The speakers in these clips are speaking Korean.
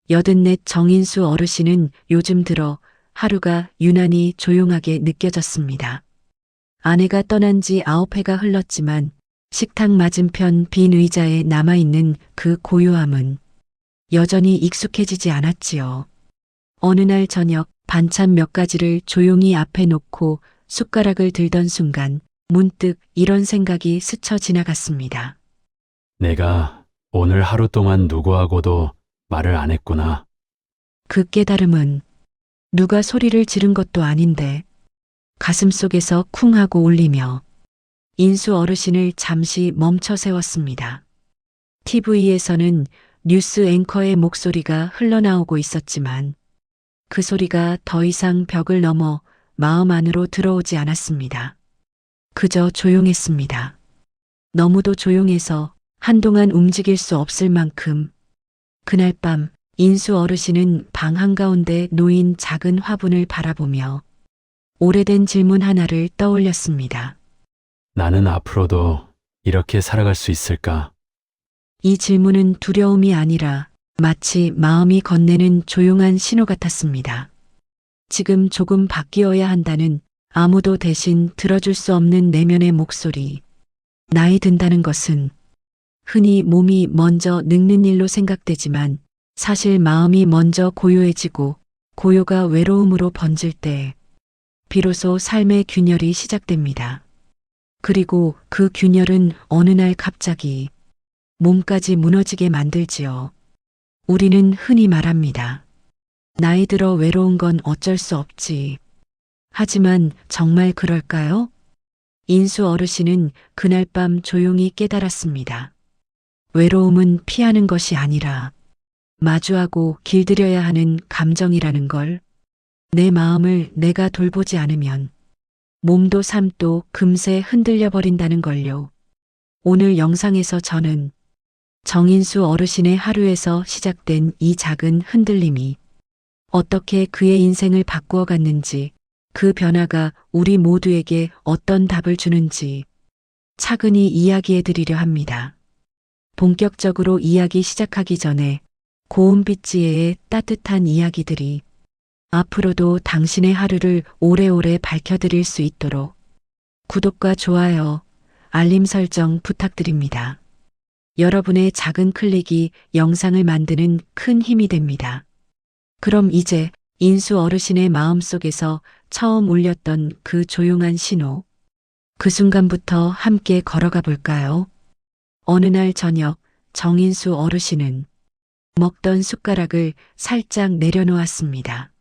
84 정인수 어르신은 요즘 들어 하루가 유난히 조용하게 느껴졌습니다. 아내가 떠난 지 9회가 흘렀지만 식탁 맞은편 빈 의자에 남아있는 그 고요함은 여전히 익숙해지지 않았지요. 어느 날 저녁 반찬 몇 가지를 조용히 앞에 놓고 숟가락을 들던 순간 문득 이런 생각이 스쳐 지나갔습니다. 내가 오늘 하루 동안 누구하고도 말을 안 했구나. 그 깨달음은 누가 소리를 지른 것도 아닌데 가슴속에서 쿵 하고 울리며 인수 어르신을 잠시 멈춰 세웠습니다. TV에서는 뉴스 앵커의 목소리가 흘러나오고 있었지만 그 소리가 더 이상 벽을 넘어 마음 안으로 들어오지 않았습니다. 그저 조용했습니다. 너무도 조용해서 한동안 움직일 수 없을 만큼. 그날 밤 인수 어르신은 방 한가운데 놓인 작은 화분을 바라보며 오래된 질문 하나를 떠올렸습니다. 나는 앞으로도 이렇게 살아갈 수 있을까? 이 질문은 두려움이 아니라 마치 마음이 건네는 조용한 신호 같았습니다. 지금 조금 바뀌어야 한다는 아무도 대신 들어줄 수 없는 내면의 목소리. 나이 든다는 것은 흔히 몸이 먼저 늙는 일로 생각되지만 사실 마음이 먼저 고요해지고 고요가 외로움으로 번질 때 비로소 삶의 균열이 시작됩니다. 그리고 그 균열은 어느 날 갑자기 몸까지 무너지게 만들지요. 우리는 흔히 말합니다. 나이 들어 외로운 건 어쩔 수 없지. 하지만 정말 그럴까요? 인수 어르신은 그날 밤 조용히 깨달았습니다. 외로움은 피하는 것이 아니라 마주하고 길들여야 하는 감정이라는 걸. 내 마음을 내가 돌보지 않으면 몸도 삶도 금세 흔들려 버린다는 걸요. 오늘 영상에서 저는 정인수 어르신의 하루에서 시작된 이 작은 흔들림이 어떻게 그의 인생을 바꾸어 갔는지, 그 변화가 우리 모두에게 어떤 답을 주는지 차근히 이야기해 드리려 합니다. 본격적으로 이야기 시작하기 전에 고운빛지혜의 따뜻한 이야기들이 앞으로도 당신의 하루를 오래오래 밝혀드릴 수 있도록 구독과 좋아요, 알림 설정 부탁드립니다. 여러분의 작은 클릭이 영상을 만드는 큰 힘이 됩니다. 그럼 이제 인수 어르신의 마음속에서 처음 울렸던 그 조용한 신호, 그 순간부터 함께 걸어가 볼까요? 어느 날 저녁 정인수 어르신은 먹던 숟가락을 살짝 내려놓았습니다.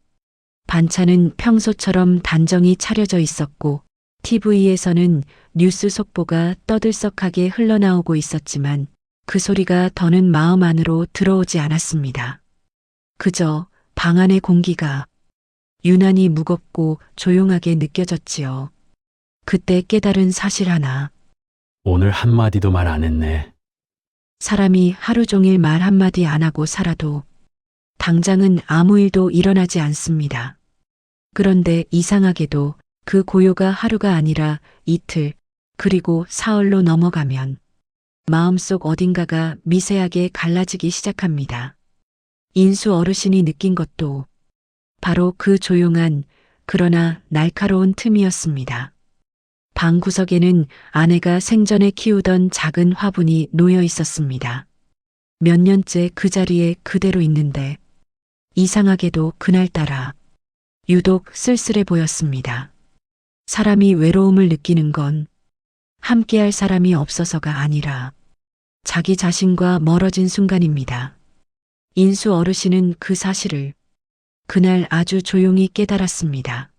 반찬은 평소처럼 단정히 차려져 있었고 TV에서는 뉴스 속보가 떠들썩하게 흘러나오고 있었지만 그 소리가 더는 마음 안으로 들어오지 않았습니다. 그저 방 안의 공기가 유난히 무겁고 조용하게 느껴졌지요. 그때 깨달은 사실 하나. 오늘 한마디도 말 안 했네. 사람이 하루 종일 말 한마디 안 하고 살아도 당장은 아무 일도 일어나지 않습니다. 그런데 이상하게도 그 고요가 하루가 아니라 이틀, 그리고 사흘로 넘어가면 마음속 어딘가가 미세하게 갈라지기 시작합니다. 인수 어르신이 느낀 것도 바로 그 조용한 그러나 날카로운 틈이었습니다. 방 구석에는 아내가 생전에 키우던 작은 화분이 놓여 있었습니다. 몇 년째 그 자리에 그대로 있는데 이상하게도 그날따라 유독 쓸쓸해 보였습니다. 사람이 외로움을 느끼는 건 함께할 사람이 없어서가 아니라 자기 자신과 멀어진 순간입니다. 인수 어르신은 그 사실을 그날 아주 조용히 깨달았습니다.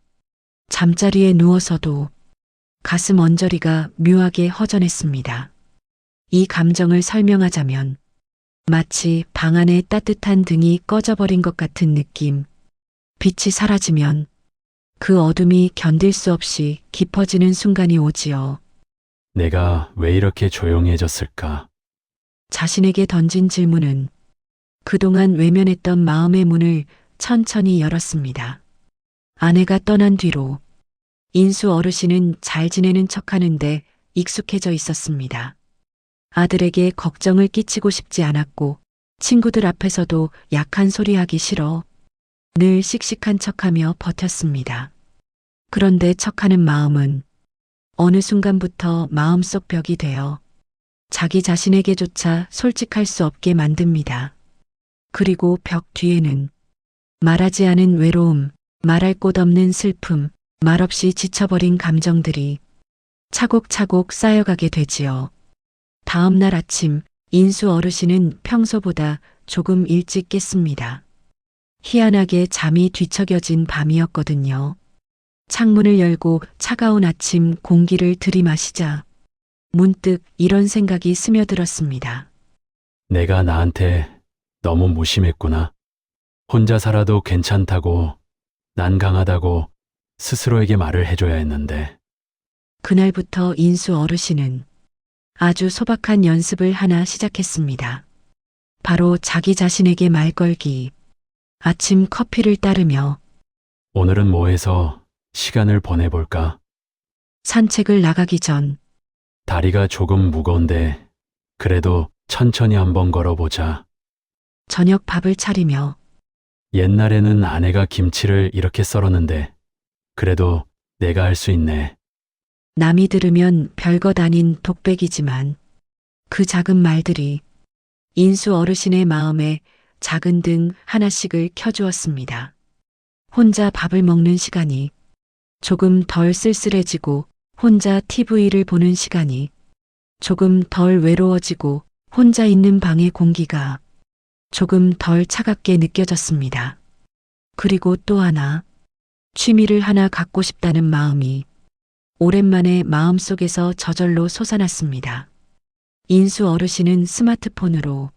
잠자리에 누워서도 가슴 언저리가 묘하게 허전했습니다. 이 감정을 설명하자면 마치 방 안에 따뜻한 등이 꺼져버린 것 같은 느낌. 빛이 사라지면 그 어둠이 견딜 수 없이 깊어지는 순간이 오지요. 내가 왜 이렇게 조용해졌을까? 자신에게 던진 질문은 그동안 외면했던 마음의 문을 천천히 열었습니다. 아내가 떠난 뒤로 인수 어르신은 잘 지내는 척하는데 익숙해져 있었습니다. 아들에게 걱정을 끼치고 싶지 않았고 친구들 앞에서도 약한 소리 하기 싫어. 늘 씩씩한 척하며 버텼습니다. 그런데 척하는 마음은 어느 순간부터 마음속 벽이 되어 자기 자신에게조차 솔직할 수 없게 만듭니다. 그리고 벽 뒤에는 말하지 않은 외로움, 말할 곳 없는 슬픔, 말없이 지쳐버린 감정들이 차곡차곡 쌓여가게 되지요. 다음 날 아침, 인수 어르신은 평소보다 조금 일찍 깼습니다. 희한하게 잠이 뒤척여진 밤이었거든요. 창문을 열고 차가운 아침 공기를 들이마시자 문득 이런 생각이 스며들었습니다. 내가 나한테 너무 무심했구나. 혼자 살아도 괜찮다고, 난 강하다고 스스로에게 말을 해줘야 했는데. 그날부터 인수 어르신은 아주 소박한 연습을 하나 시작했습니다. 바로 자기 자신에게 말 걸기. 아침 커피를 따르며 오늘은 뭐 해서 시간을 보내볼까? 산책을 나가기 전 다리가 조금 무거운데 그래도 천천히 한번 걸어보자. 저녁 밥을 차리며 옛날에는 아내가 김치를 이렇게 썰었는데 그래도 내가 할 수 있네. 남이 들으면 별것 아닌 독백이지만 그 작은 말들이 인수 어르신의 마음에 작은 등 하나씩을 켜주었습니다. 혼자 밥을 먹는 시간이 조금 덜 쓸쓸해지고 혼자 TV를 보는 시간이 조금 덜 외로워지고 혼자 있는 방의 공기가 조금 덜 차갑게 느껴졌습니다. 그리고 또 하나, 취미를 하나 갖고 싶다는 마음이 오랜만에 마음속에서 저절로 솟아났습니다. 인수 어르신은 스마트폰으로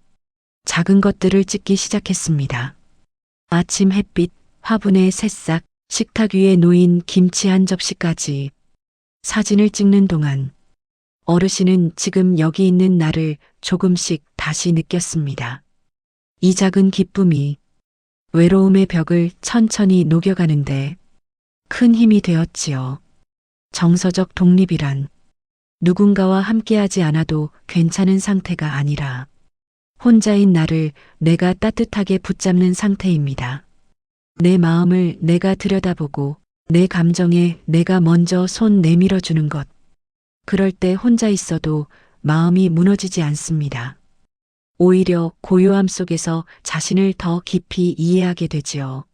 작은 것들을 찍기 시작했습니다. 아침 햇빛, 화분의 새싹, 식탁 위에 놓인 김치 한 접시까지 사진을 찍는 동안 어르신은 지금 여기 있는 나를 조금씩 다시 느꼈습니다. 이 작은 기쁨이 외로움의 벽을 천천히 녹여가는데 큰 힘이 되었지요. 정서적 독립이란 누군가와 함께하지 않아도 괜찮은 상태가 아니라 혼자인 나를 내가 따뜻하게 붙잡는 상태입니다. 내 마음을 내가 들여다보고 내 감정에 내가 먼저 손 내밀어 주는 것. 그럴 때 혼자 있어도 마음이 무너지지 않습니다. 오히려 고요함 속에서 자신을 더 깊이 이해하게 되지요.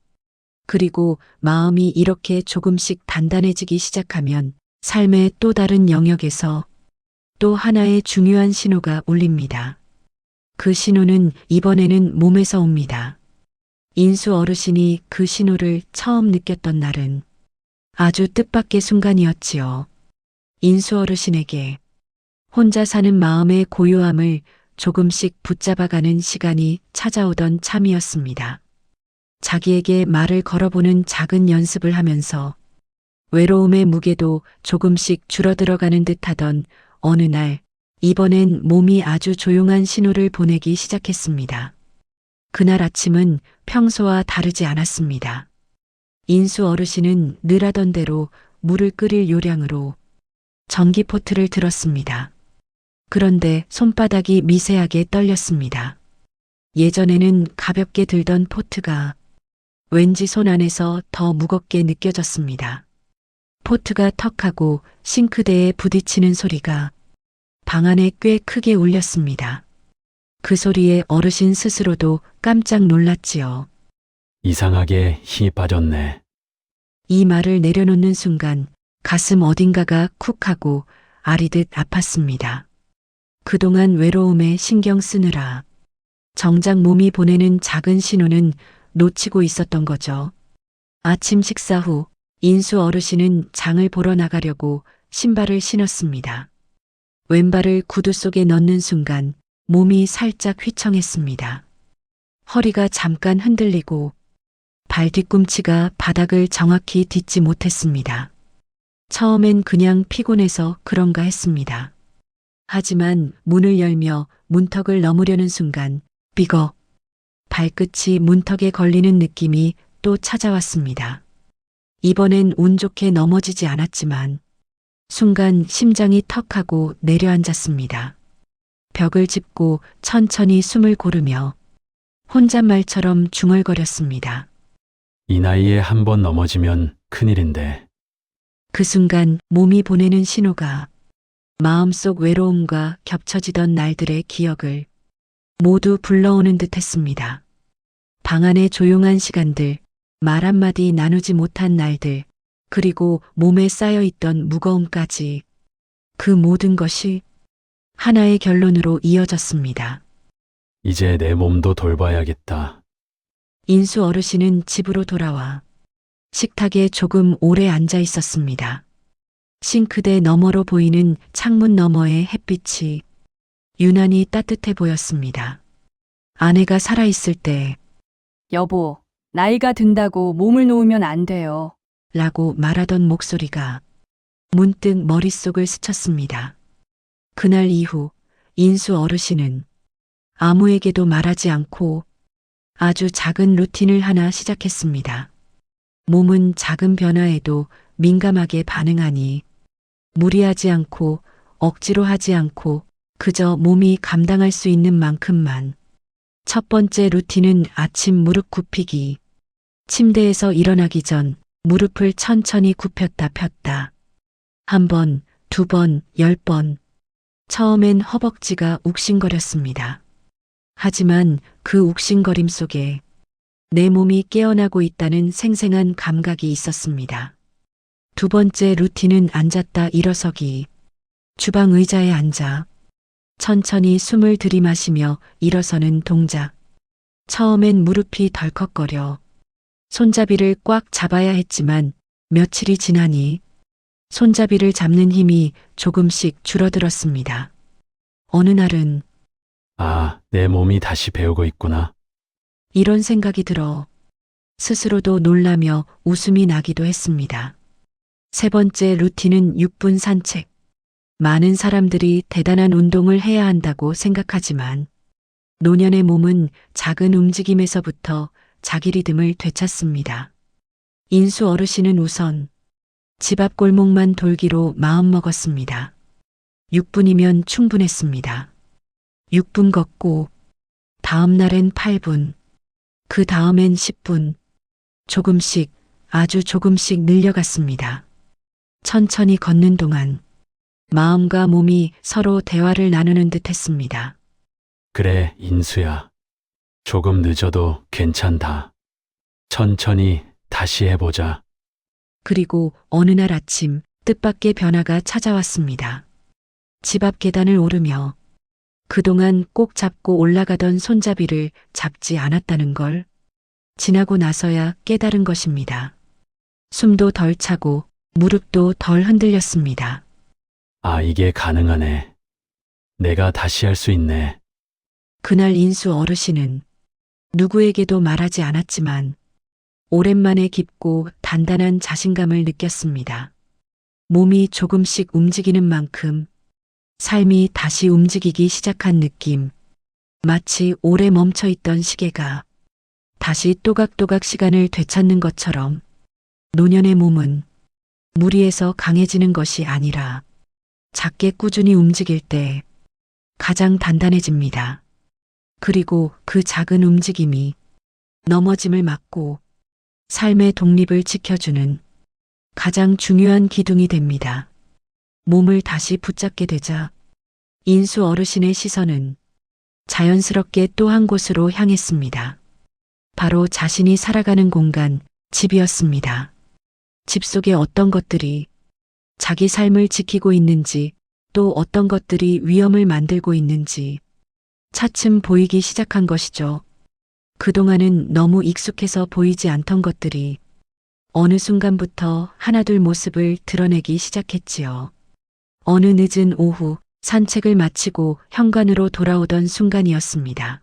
그리고 마음이 이렇게 조금씩 단단해지기 시작하면 삶의 또 다른 영역에서 또 하나의 중요한 신호가 울립니다. 그 신호는 이번에는 몸에서 옵니다. 인수 어르신이 그 신호를 처음 느꼈던 날은 아주 뜻밖의 순간이었지요. 인수 어르신에게 혼자 사는 마음의 고요함을 조금씩 붙잡아가는 시간이 찾아오던 참이었습니다. 자기에게 말을 걸어보는 작은 연습을 하면서 외로움의 무게도 조금씩 줄어들어가는 듯하던 어느 날, 이번엔 몸이 아주 조용한 신호를 보내기 시작했습니다. 그날 아침은 평소와 다르지 않았습니다. 인수 어르신은 늘 하던 대로 물을 끓일 요량으로 전기포트를 들었습니다. 그런데 손바닥이 미세하게 떨렸습니다. 예전에는 가볍게 들던 포트가 왠지 손 안에서 더 무겁게 느껴졌습니다. 포트가 턱하고 싱크대에 부딪히는 소리가 방 안에 꽤 크게 울렸습니다. 그 소리에 어르신 스스로도 깜짝 놀랐지요. 이상하게 힘이 빠졌네. 이 말을 내려놓는 순간 가슴 어딘가가 쿡 하고 아리듯 아팠습니다. 그동안 외로움에 신경 쓰느라 정작 몸이 보내는 작은 신호는 놓치고 있었던 거죠. 아침 식사 후 인수 어르신은 장을 보러 나가려고 신발을 신었습니다. 왼발을 구두 속에 넣는 순간 몸이 살짝 휘청했습니다. 허리가 잠깐 흔들리고 발 뒤꿈치가 바닥을 정확히 딛지 못했습니다. 처음엔 그냥 피곤해서 그런가 했습니다. 하지만 문을 열며 문턱을 넘으려는 순간 삐걱 발끝이 문턱에 걸리는 느낌이 또 찾아왔습니다. 이번엔 운 좋게 넘어지지 않았지만 순간 심장이 턱하고 내려앉았습니다. 벽을 짚고 천천히 숨을 고르며 혼잣말처럼 중얼거렸습니다. 이 나이에 한 번 넘어지면 큰일인데. 그 순간 몸이 보내는 신호가 마음속 외로움과 겹쳐지던 날들의 기억을 모두 불러오는 듯 했습니다. 방 안의 조용한 시간들, 말 한마디 나누지 못한 날들, 그리고 몸에 쌓여있던 무거움까지 그 모든 것이 하나의 결론으로 이어졌습니다. 이제 내 몸도 돌봐야겠다. 인수 어르신은 집으로 돌아와 식탁에 조금 오래 앉아 있었습니다. 싱크대 너머로 보이는 창문 너머의 햇빛이 유난히 따뜻해 보였습니다. 아내가 살아있을 때 여보, 나이가 든다고 몸을 놓으면 안 돼요. 라고 말하던 목소리가 문득 머릿속을 스쳤습니다. 그날 이후 인수 어르신은 아무에게도 말하지 않고 아주 작은 루틴을 하나 시작했습니다. 몸은 작은 변화에도 민감하게 반응하니 무리하지 않고 억지로 하지 않고 그저 몸이 감당할 수 있는 만큼만. 첫 번째 루틴은 아침 무릎 굽히기. 침대에서 일어나기 전 무릎을 천천히 굽혔다 폈다. 한 번, 두 번, 10번. 처음엔 허벅지가 욱신거렸습니다. 하지만 그 욱신거림 속에 내 몸이 깨어나고 있다는 생생한 감각이 있었습니다. 두 번째 루틴은 앉았다 일어서기. 주방 의자에 앉아 천천히 숨을 들이마시며 일어서는 동작. 처음엔 무릎이 덜컥거려 손잡이를 꽉 잡아야 했지만 며칠이 지나니 손잡이를 잡는 힘이 조금씩 줄어들었습니다. 어느 날은 아, 내 몸이 다시 배우고 있구나. 이런 생각이 들어 스스로도 놀라며 웃음이 나기도 했습니다. 세 번째 루틴은 6분 산책. 많은 사람들이 대단한 운동을 해야 한다고 생각하지만 노년의 몸은 작은 움직임에서부터 자기 리듬을 되찾습니다. 인수 어르신은 우선 집 앞 골목만 돌기로 마음먹었습니다. 6분이면 충분했습니다. 6분 걷고 다음 날엔 8분, 그 다음엔 10분, 조금씩 아주 조금씩 늘려갔습니다. 천천히 걷는 동안 마음과 몸이 서로 대화를 나누는 듯 했습니다. 그래, 인수야. 조금 늦어도 괜찮다. 천천히 다시 해보자. 그리고 어느 날 아침 뜻밖의 변화가 찾아왔습니다. 집 앞 계단을 오르며 그동안 꼭 잡고 올라가던 손잡이를 잡지 않았다는 걸 지나고 나서야 깨달은 것입니다. 숨도 덜 차고 무릎도 덜 흔들렸습니다. 아, 이게 가능하네. 내가 다시 할 수 있네. 그날 인수 어르신은 누구에게도 말하지 않았지만 오랜만에 깊고 단단한 자신감을 느꼈습니다. 몸이 조금씩 움직이는 만큼 삶이 다시 움직이기 시작한 느낌. 마치 오래 멈춰있던 시계가 다시 또각또각 시간을 되찾는 것처럼 노년의 몸은 무리해서 강해지는 것이 아니라 작게 꾸준히 움직일 때 가장 단단해집니다. 그리고 그 작은 움직임이 넘어짐을 막고 삶의 독립을 지켜주는 가장 중요한 기둥이 됩니다. 몸을 다시 붙잡게 되자 인수 어르신의 시선은 자연스럽게 또 한 곳으로 향했습니다. 바로 자신이 살아가는 공간, 집이었습니다. 집 속에 어떤 것들이 자기 삶을 지키고 있는지, 또 어떤 것들이 위험을 만들고 있는지 차츰 보이기 시작한 것이죠. 그동안은 너무 익숙해서 보이지 않던 것들이 어느 순간부터 하나둘 모습을 드러내기 시작했지요. 어느 늦은 오후 산책을 마치고 현관으로 돌아오던 순간이었습니다.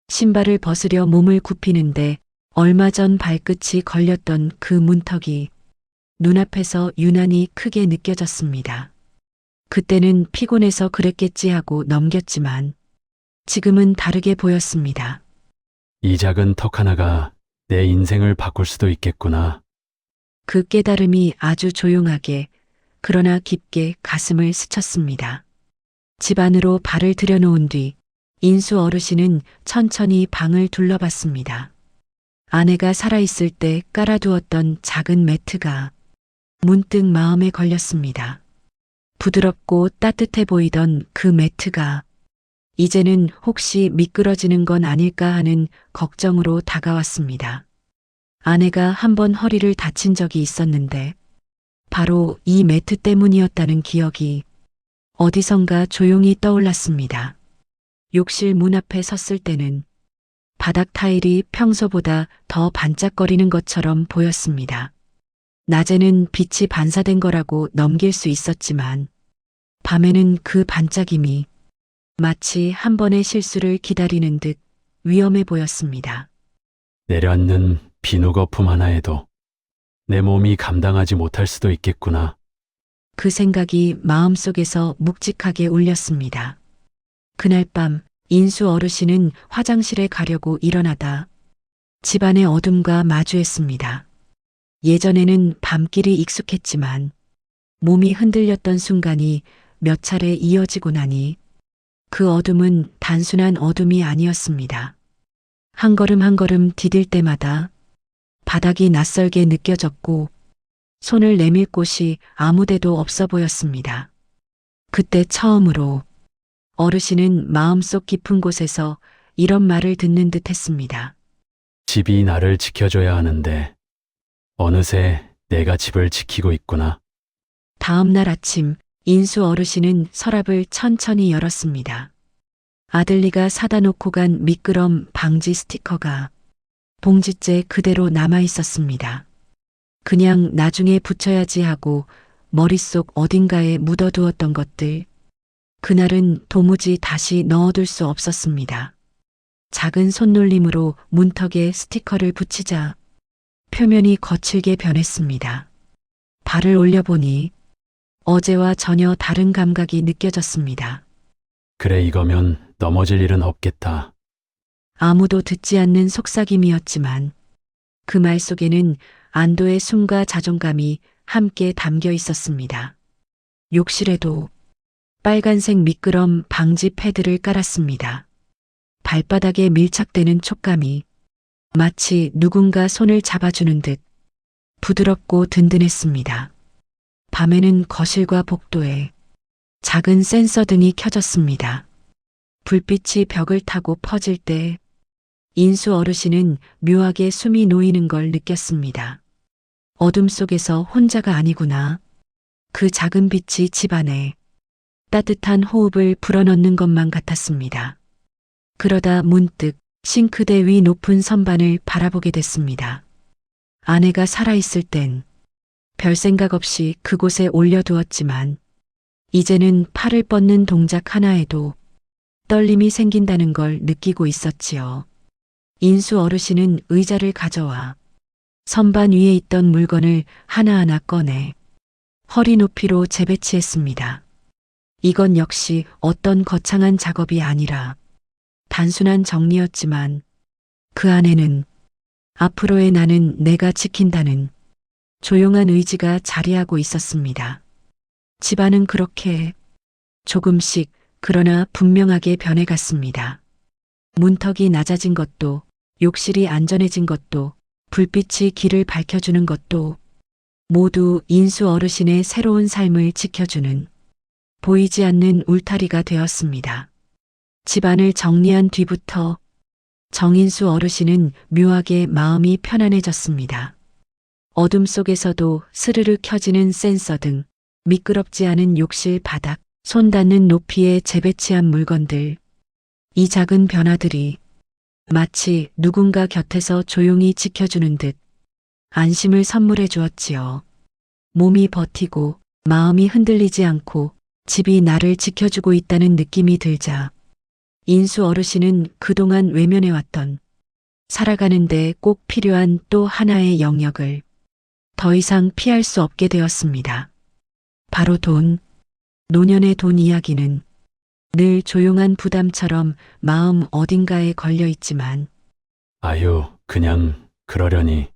신발을 벗으려 몸을 굽히는데 얼마 전 발끝이 걸렸던 그 문턱이 눈앞에서 유난히 크게 느껴졌습니다. 그때는 피곤해서 그랬겠지 하고 넘겼지만 지금은 다르게 보였습니다. 이 작은 턱 하나가 내 인생을 바꿀 수도 있겠구나. 그 깨달음이 아주 조용하게 그러나 깊게 가슴을 스쳤습니다. 집 안으로 발을 들여놓은 뒤 인수 어르신은 천천히 방을 둘러봤습니다. 아내가 살아있을 때 깔아두었던 작은 매트가 문득 마음에 걸렸습니다. 부드럽고 따뜻해 보이던 그 매트가 이제는 혹시 미끄러지는 건 아닐까 하는 걱정으로 다가왔습니다. 아내가 한번 허리를 다친 적이 있었는데 바로 이 매트 때문이었다는 기억이 어디선가 조용히 떠올랐습니다. 욕실 문 앞에 섰을 때는 바닥 타일이 평소보다 더 반짝거리는 것처럼 보였습니다. 낮에는 빛이 반사된 거라고 넘길 수 있었지만 밤에는 그 반짝임이 마치 한 번의 실수를 기다리는 듯 위험해 보였습니다. 내려앉는 비누 거품 하나에도 내 몸이 감당하지 못할 수도 있겠구나. 그 생각이 마음속에서 묵직하게 울렸습니다. 그날 밤 인수 어르신은 화장실에 가려고 일어나다 집안의 어둠과 마주했습니다. 예전에는 밤길이 익숙했지만 몸이 흔들렸던 순간이 몇 차례 이어지고 나니 그 어둠은 단순한 어둠이 아니었습니다. 한 걸음 한 걸음 디딜 때마다 바닥이 낯설게 느껴졌고 손을 내밀 곳이 아무데도 없어 보였습니다. 그때 처음으로 어르신은 마음속 깊은 곳에서 이런 말을 듣는 듯 했습니다. 집이 나를 지켜줘야 하는데 어느새 내가 집을 지키고 있구나. 다음 날 아침 인수 어르신은 서랍을 천천히 열었습니다. 아들리가 사다 놓고 간 미끄럼 방지 스티커가 봉지째 그대로 남아 있었습니다. 그냥 나중에 붙여야지 하고 머릿속 어딘가에 묻어두었던 것들. 그날은 도무지 다시 넣어둘 수 없었습니다. 작은 손놀림으로 문턱에 스티커를 붙이자 표면이 거칠게 변했습니다. 발을 올려보니 어제와 전혀 다른 감각이 느껴졌습니다. 그래, 이거면 넘어질 일은 없겠다. 아무도 듣지 않는 속삭임이었지만 그 말 속에는 안도의 숨과 자존감이 함께 담겨 있었습니다. 욕실에도 빨간색 미끄럼 방지 패드를 깔았습니다. 발바닥에 밀착되는 촉감이 마치 누군가 손을 잡아주는 듯 부드럽고 든든했습니다. 밤에는 거실과 복도에 작은 센서 등이 켜졌습니다. 불빛이 벽을 타고 퍼질 때 인수 어르신은 묘하게 숨이 놓이는 걸 느꼈습니다. 어둠 속에서 혼자가 아니구나. 그 작은 빛이 집안에 따뜻한 호흡을 불어넣는 것만 같았습니다. 그러다 문득 싱크대 위 높은 선반을 바라보게 됐습니다. 아내가 살아있을 땐 별 생각 없이 그곳에 올려두었지만 이제는 팔을 뻗는 동작 하나에도 떨림이 생긴다는 걸 느끼고 있었지요. 인수 어르신은 의자를 가져와 선반 위에 있던 물건을 하나하나 꺼내 허리 높이로 재배치했습니다. 이건 역시 어떤 거창한 작업이 아니라 단순한 정리였지만 그 안에는 앞으로의 나는 내가 지킨다는 조용한 의지가 자리하고 있었습니다. 집안은 그렇게 조금씩 그러나 분명하게 변해갔습니다. 문턱이 낮아진 것도, 욕실이 안전해진 것도, 불빛이 길을 밝혀주는 것도 모두 인수 어르신의 새로운 삶을 지켜주는 보이지 않는 울타리가 되었습니다. 집안을 정리한 뒤부터 정인수 어르신은 묘하게 마음이 편안해졌습니다. 어둠 속에서도 스르르 켜지는 센서 등 미끄럽지 않은 욕실 바닥, 손 닿는 높이에 재배치한 물건들. 이 작은 변화들이 마치 누군가 곁에서 조용히 지켜주는 듯 안심을 선물해 주었지요. 몸이 버티고 마음이 흔들리지 않고 집이 나를 지켜주고 있다는 느낌이 들자 인수 어르신은 그동안 외면해왔던 살아가는데 꼭 필요한 또 하나의 영역을 더 이상 피할 수 없게 되었습니다. 바로 돈, 노년의 돈 이야기는 늘 조용한 부담처럼 마음 어딘가에 걸려 있지만 아유, 그냥 그러려니.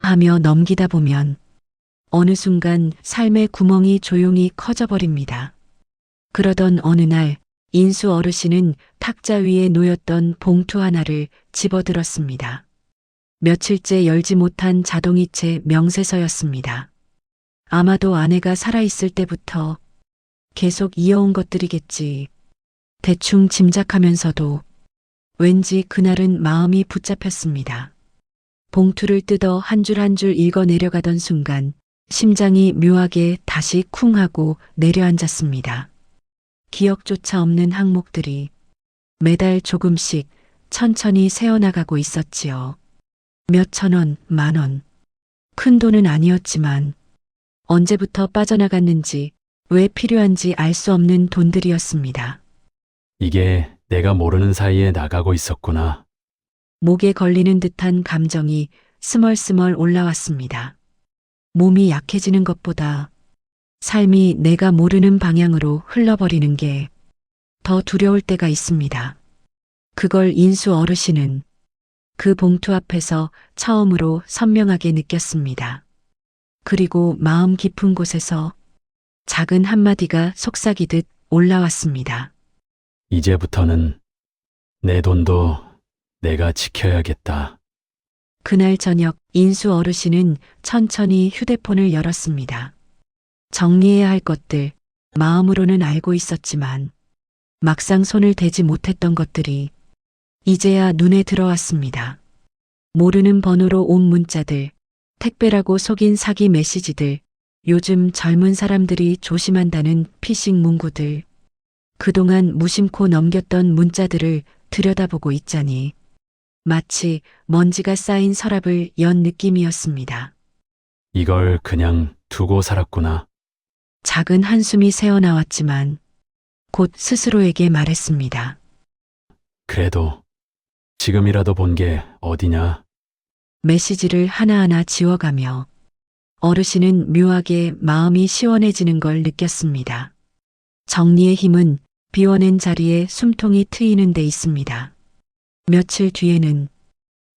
하며 넘기다 보면 어느 순간 삶의 구멍이 조용히 커져버립니다. 그러던 어느 날 인수 어르신은 탁자 위에 놓였던 봉투 하나를 집어들었습니다. 며칠째 열지 못한 자동이체 명세서였습니다. 아마도 아내가 살아있을 때부터 계속 이어온 것들이겠지. 대충 짐작하면서도 왠지 그날은 마음이 붙잡혔습니다. 봉투를 뜯어 한 줄 한 줄 읽어 내려가던 순간 심장이 묘하게 다시 쿵 하고 내려앉았습니다. 기억조차 없는 항목들이 매달 조금씩 천천히 새어나가고 있었지요. 몇천 원, 만 원. 큰 돈은 아니었지만 언제부터 빠져나갔는지 왜 필요한지 알 수 없는 돈들이었습니다. 이게 내가 모르는 사이에 나가고 있었구나. 목에 걸리는 듯한 감정이 스멀스멀 올라왔습니다. 몸이 약해지는 것보다 삶이 내가 모르는 방향으로 흘러버리는 게 더 두려울 때가 있습니다. 그걸 인수 어르신은 그 봉투 앞에서 처음으로 선명하게 느꼈습니다. 그리고 마음 깊은 곳에서 작은 한마디가 속삭이듯 올라왔습니다. 이제부터는 내 돈도 내가 지켜야겠다. 그날 저녁 인수 어르신은 천천히 휴대폰을 열었습니다. 정리해야 할 것들 마음으로는 알고 있었지만 막상 손을 대지 못했던 것들이 이제야 눈에 들어왔습니다. 모르는 번호로 온 문자들, 택배라고 속인 사기 메시지들, 요즘 젊은 사람들이 조심한다는 피싱 문구들, 그동안 무심코 넘겼던 문자들을 들여다보고 있자니 마치 먼지가 쌓인 서랍을 연 느낌이었습니다. 이걸 그냥 두고 살았구나. 작은 한숨이 새어나왔지만 곧 스스로에게 말했습니다. 그래도 지금이라도 본 게 어디냐? 메시지를 하나하나 지워가며 어르신은 묘하게 마음이 시원해지는 걸 느꼈습니다. 정리의 힘은 비워낸 자리에 숨통이 트이는 데 있습니다. 며칠 뒤에는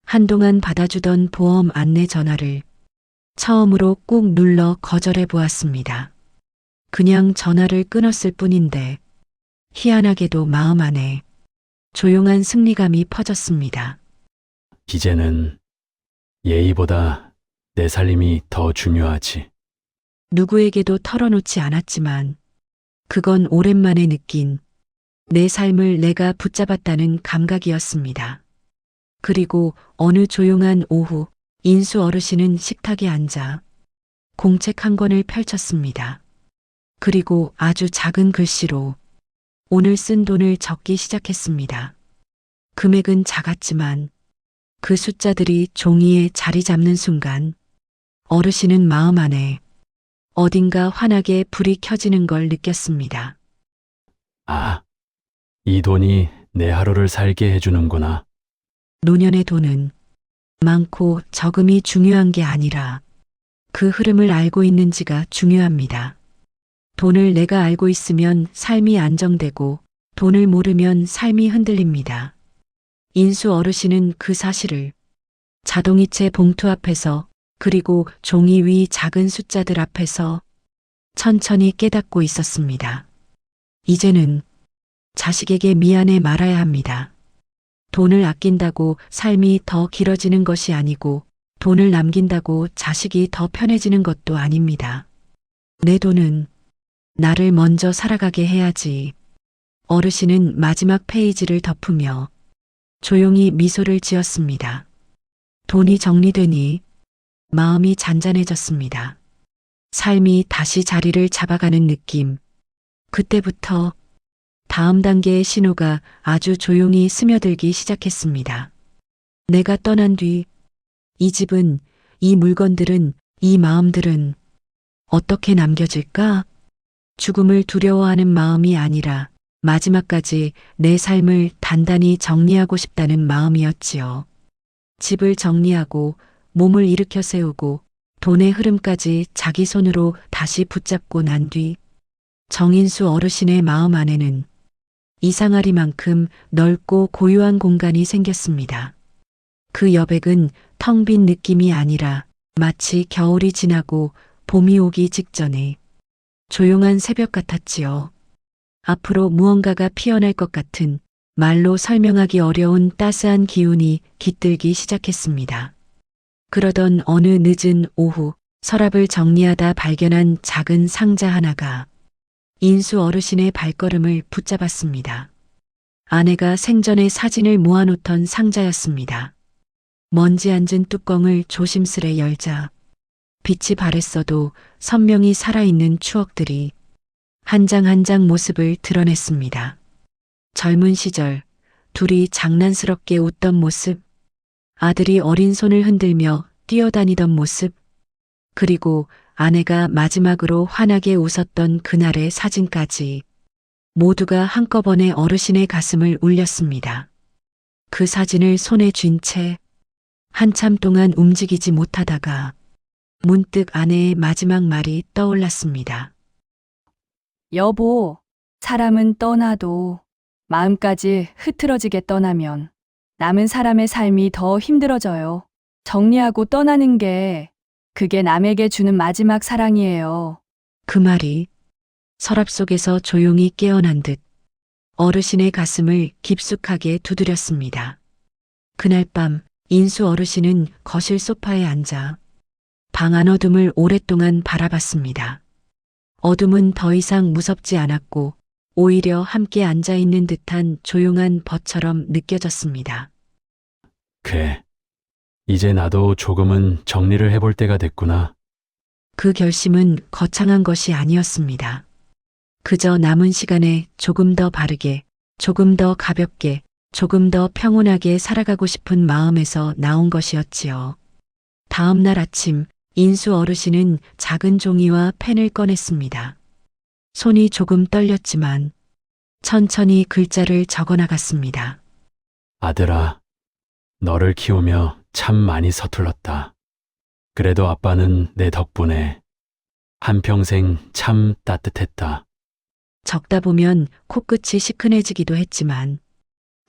한동안 받아주던 보험 안내 전화를 처음으로 꾹 눌러 거절해 보았습니다. 그냥 전화를 끊었을 뿐인데 희한하게도 마음 안에 조용한 승리감이 퍼졌습니다. 이제는 예의보다 내 살림이 더 중요하지. 누구에게도 털어놓지 않았지만 그건 오랜만에 느낀 내 삶을 내가 붙잡았다는 감각이었습니다. 그리고 어느 조용한 오후 인수 어르신은 식탁에 앉아 공책 한 권을 펼쳤습니다. 그리고 아주 작은 글씨로 오늘 쓴 돈을 적기 시작했습니다. 금액은 작았지만 그 숫자들이 종이에 자리 잡는 순간 어르신은 마음 안에 어딘가 환하게 불이 켜지는 걸 느꼈습니다. 아, 이 돈이 내 하루를 살게 해주는구나. 노년의 돈은 많고 적음이 중요한 게 아니라 그 흐름을 알고 있는지가 중요합니다. 돈을 내가 알고 있으면 삶이 안정되고 돈을 모르면 삶이 흔들립니다. 인수 어르신은 그 사실을 자동이체 봉투 앞에서 그리고 종이 위 작은 숫자들 앞에서 천천히 깨닫고 있었습니다. 이제는 자식에게 미안해 말아야 합니다. 돈을 아낀다고 삶이 더 길어지는 것이 아니고 돈을 남긴다고 자식이 더 편해지는 것도 아닙니다. 내 돈은 나를 먼저 살아가게 해야지. 어르신은 마지막 페이지를 덮으며 조용히 미소를 지었습니다. 돈이 정리되니 마음이 잔잔해졌습니다. 삶이 다시 자리를 잡아가는 느낌. 그때부터 다음 단계의 신호가 아주 조용히 스며들기 시작했습니다. 내가 떠난 뒤 이 집은, 이 물건들은, 이 마음들은 어떻게 남겨질까? 죽음을 두려워하는 마음이 아니라 마지막까지 내 삶을 단단히 정리하고 싶다는 마음이었지요. 집을 정리하고 몸을 일으켜 세우고 돈의 흐름까지 자기 손으로 다시 붙잡고 난 뒤 정인수 어르신의 마음 안에는 이상하리만큼 넓고 고요한 공간이 생겼습니다. 그 여백은 텅 빈 느낌이 아니라 마치 겨울이 지나고 봄이 오기 직전에 조용한 새벽 같았지요. 앞으로 무언가가 피어날 것 같은 말로 설명하기 어려운 따스한 기운이 깃들기 시작했습니다. 그러던 어느 늦은 오후 서랍을 정리하다 발견한 작은 상자 하나가 인수 어르신의 발걸음을 붙잡았습니다. 아내가 생전에 사진을 모아놓던 상자였습니다. 먼지 앉은 뚜껑을 조심스레 열자 빛이 바랬어도 선명히 살아있는 추억들이 한 장 한 장 모습을 드러냈습니다. 젊은 시절 둘이 장난스럽게 웃던 모습, 아들이 어린 손을 흔들며 뛰어다니던 모습, 그리고 아내가 마지막으로 환하게 웃었던 그날의 사진까지 모두가 한꺼번에 어르신의 가슴을 울렸습니다. 그 사진을 손에 쥔 채 한참 동안 움직이지 못하다가 문득 아내의 마지막 말이 떠올랐습니다. 여보, 사람은 떠나도 마음까지 흐트러지게 떠나면 남은 사람의 삶이 더 힘들어져요. 정리하고 떠나는 게 그게 남에게 주는 마지막 사랑이에요. 그 말이 서랍 속에서 조용히 깨어난 듯 어르신의 가슴을 깊숙하게 두드렸습니다. 그날 밤 인수 어르신은 거실 소파에 앉아 방 안 어둠을 오랫동안 바라봤습니다. 어둠은 더 이상 무섭지 않았고 오히려 함께 앉아있는 듯한 조용한 벗처럼 느껴졌습니다. 그래. 이제 나도 조금은 정리를 해볼 때가 됐구나. 그 결심은 거창한 것이 아니었습니다. 그저 남은 시간에 조금 더 바르게, 조금 더 가볍게, 조금 더 평온하게 살아가고 싶은 마음에서 나온 것이었지요. 다음 날 아침 인수 어르신은 작은 종이와 펜을 꺼냈습니다. 손이 조금 떨렸지만 천천히 글자를 적어나갔습니다. 아들아, 너를 키우며 참 많이 서툴렀다. 그래도 아빠는 내 덕분에 한평생 참 따뜻했다. 적다 보면 코끝이 시큰해지기도 했지만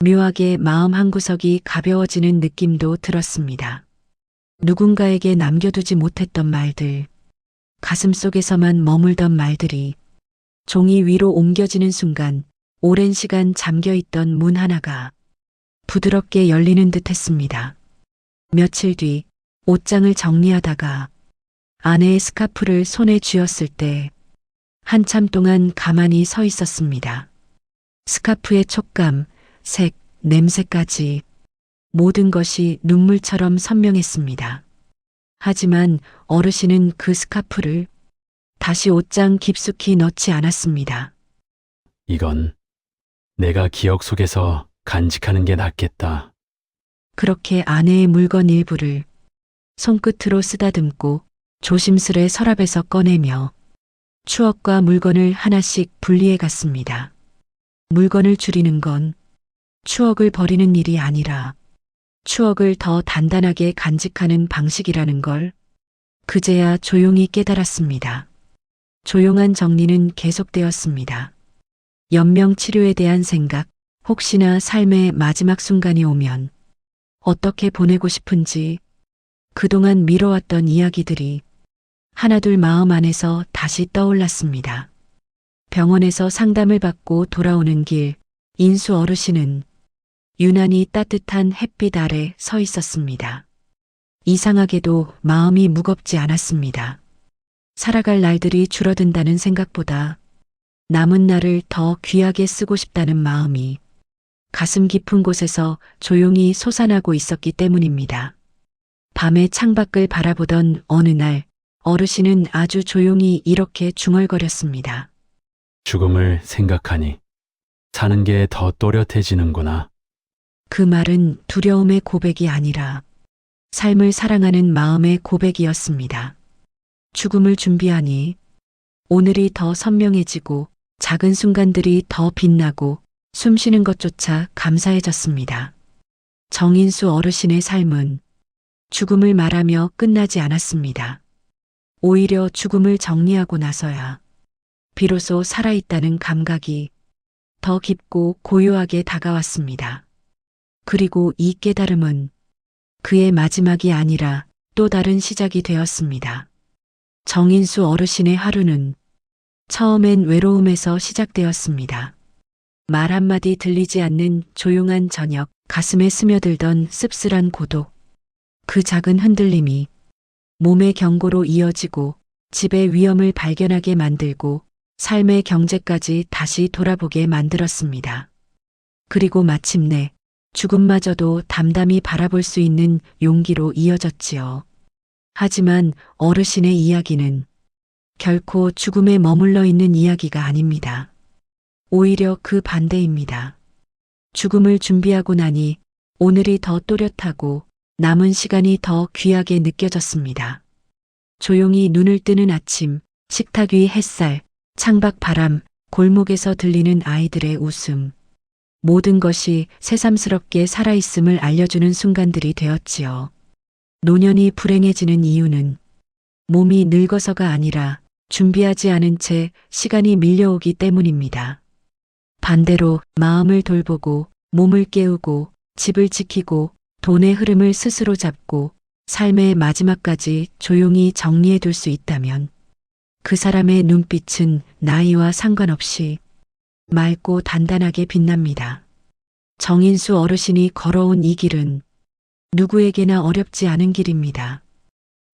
묘하게 마음 한구석이 가벼워지는 느낌도 들었습니다. 누군가에게 남겨두지 못했던 말들, 가슴 속에서만 머물던 말들이 종이 위로 옮겨지는 순간 오랜 시간 잠겨있던 문 하나가 부드럽게 열리는 듯 했습니다. 며칠 뒤 옷장을 정리하다가 아내의 스카프를 손에 쥐었을 때 한참 동안 가만히 서 있었습니다. 스카프의 촉감, 색, 냄새까지 모든 것이 눈물처럼 선명했습니다. 하지만 어르신은 그 스카프를 다시 옷장 깊숙이 넣지 않았습니다. 이건 내가 기억 속에서 간직하는 게 낫겠다. 그렇게 아내의 물건 일부를 손끝으로 쓰다듬고 조심스레 서랍에서 꺼내며 추억과 물건을 하나씩 분리해 갔습니다. 물건을 줄이는 건 추억을 버리는 일이 아니라 추억을 더 단단하게 간직하는 방식이라는 걸 그제야 조용히 깨달았습니다. 조용한 정리는 계속되었습니다. 연명 치료에 대한 생각, 혹시나 삶의 마지막 순간이 오면 어떻게 보내고 싶은지 그동안 미뤄왔던 이야기들이 하나둘 마음 안에서 다시 떠올랐습니다. 병원에서 상담을 받고 돌아오는 길, 인수 어르신은 유난히 따뜻한 햇빛 아래 서 있었습니다. 이상하게도 마음이 무겁지 않았습니다. 살아갈 날들이 줄어든다는 생각보다 남은 날을 더 귀하게 쓰고 싶다는 마음이 가슴 깊은 곳에서 조용히 솟아나고 있었기 때문입니다. 밤에 창밖을 바라보던 어느 날 어르신은 아주 조용히 이렇게 중얼거렸습니다. 죽음을 생각하니 사는 게 더 또렷해지는구나. 그 말은 두려움의 고백이 아니라 삶을 사랑하는 마음의 고백이었습니다. 죽음을 준비하니 오늘이 더 선명해지고 작은 순간들이 더 빛나고 숨쉬는 것조차 감사해졌습니다. 정인수 어르신의 삶은 죽음을 말하며 끝나지 않았습니다. 오히려 죽음을 정리하고 나서야 비로소 살아있다는 감각이 더 깊고 고요하게 다가왔습니다. 그리고 이 깨달음은 그의 마지막이 아니라 또 다른 시작이 되었습니다. 정인수 어르신의 하루는 처음엔 외로움에서 시작되었습니다. 말 한마디 들리지 않는 조용한 저녁, 가슴에 스며들던 씁쓸한 고독. 그 작은 흔들림이 몸의 경고로 이어지고 집의 위험을 발견하게 만들고 삶의 경제까지 다시 돌아보게 만들었습니다. 그리고 마침내 죽음마저도 담담히 바라볼 수 있는 용기로 이어졌지요. 하지만 어르신의 이야기는 결코 죽음에 머물러 있는 이야기가 아닙니다. 오히려 그 반대입니다. 죽음을 준비하고 나니 오늘이 더 또렷하고 남은 시간이 더 귀하게 느껴졌습니다. 조용히 눈을 뜨는 아침, 식탁 위 햇살, 창밖 바람, 골목에서 들리는 아이들의 웃음. 모든 것이 새삼스럽게 살아있음을 알려주는 순간들이 되었지요. 노년이 불행해지는 이유는 몸이 늙어서가 아니라 준비하지 않은 채 시간이 밀려오기 때문입니다. 반대로 마음을 돌보고 몸을 깨우고 집을 지키고 돈의 흐름을 스스로 잡고 삶의 마지막까지 조용히 정리해 둘 수 있다면 그 사람의 눈빛은 나이와 상관없이 맑고 단단하게 빛납니다. 정인수 어르신이 걸어온 이 길은 누구에게나 어렵지 않은 길입니다.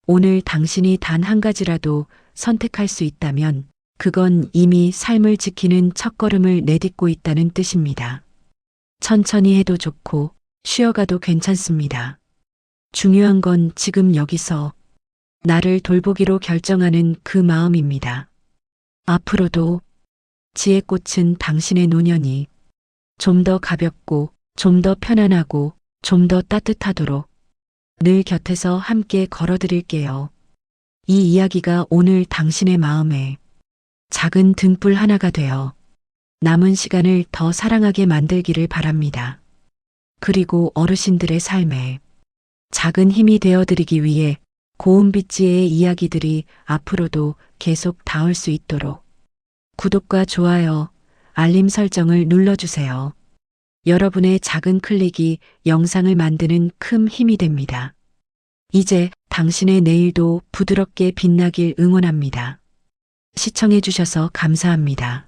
오늘 당신이 단 한 가지라도 선택할 수 있다면 그건 이미 삶을 지키는 첫걸음을 내딛고 있다는 뜻입니다. 천천히 해도 좋고 쉬어가도 괜찮습니다. 중요한 건 지금 여기서 나를 돌보기로 결정하는 그 마음입니다. 앞으로도 지혜꽃은 당신의 노년이 좀 더 가볍고 좀 더 편안하고 좀 더 따뜻하도록 늘 곁에서 함께 걸어드릴게요. 이 이야기가 오늘 당신의 마음에 작은 등불 하나가 되어 남은 시간을 더 사랑하게 만들기를 바랍니다. 그리고 어르신들의 삶에 작은 힘이 되어드리기 위해 고운빛지혜의 이야기들이 앞으로도 계속 닿을 수 있도록 구독과 좋아요, 알림 설정을 눌러주세요. 여러분의 작은 클릭이 영상을 만드는 큰 힘이 됩니다. 이제 당신의 내일도 부드럽게 빛나길 응원합니다. 시청해주셔서 감사합니다.